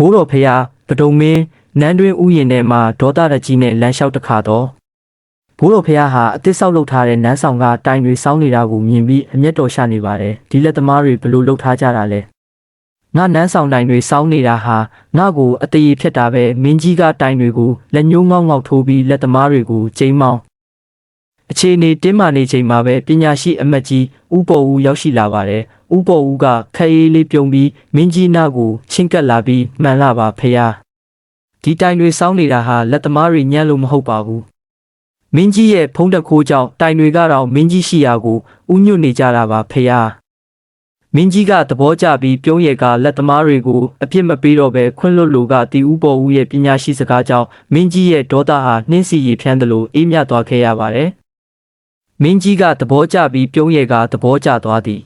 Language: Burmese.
ဘိုးတော်ဖျားပဒုံမင်းနန်းတွင်ဥယျာဉ်ထဲမှာဒေါသတကြီးနဲ့လမ်းလျှောက်တခါတော့ဘိုးတော်ဖျားဟာအသစ်ဆောက်လုပ်ထားတဲ့နန်းဆောင်ကတိုင်တွေစောင်းနေတာကိုမြင်ပြီးအမျက်တော်ရှာနေပါတယ်ဒီလက်သမားတွေဘလို့လှုပ်ထားကြတာလဲငါနန်းဆောင်တိုင်တွေစောင်းနေတာဟာငါ့ကိုအတရေဖြစ်တာပဲမင်းကြီးကတိုင်တွေကိုလက်ညှိုးငေါက်ငေါက်ထိုးပြီးလက်သမားတွေကိုကျိမ်းမောင်းအခြေအနေတင်းမာနေချိန်မှာပဲပညာရှိအမတ်ကြီးဦးပေါ်ဦးရောက်ရှိလာပါတယ်ဦးပေါ်ဦးကခက်အေးလေးပြုံးပြီးမင်းကြီးနားကိုချင်းကပ်လာပြီးမှန်လာပါဖေယားဒီတိုင်တွေစောင်းနေတာဟာလက်သမားတွေညံ့လို့မဟုတ်ပါဘူးမင်းကြီးရဲ့ဖုံးတခိုးကြောင့်တိုင်တွေကတော့မင်းကြီးရှိရာကိုဥညွတ်နေကြတာပါဖေယားမင်းကြီးကသဘောကျပြီးပြုံးရကလက်သမားတွေကိုအပြစ်မပေးတော့ပဲခွင့်လွတ်လို့ကတီဦးပေါ်ဦးရဲ့ပညာရှိစကားကြောင့်မင်းကြီးရဲ့ဒေါသဟာနှင်းစီရဖြန်းတယ်လို့အေးမြသွားခဲ့ရပါတယ်မင်းကြီးကသဘောကျပြီးပြုံးရကသဘောကျသွားသည်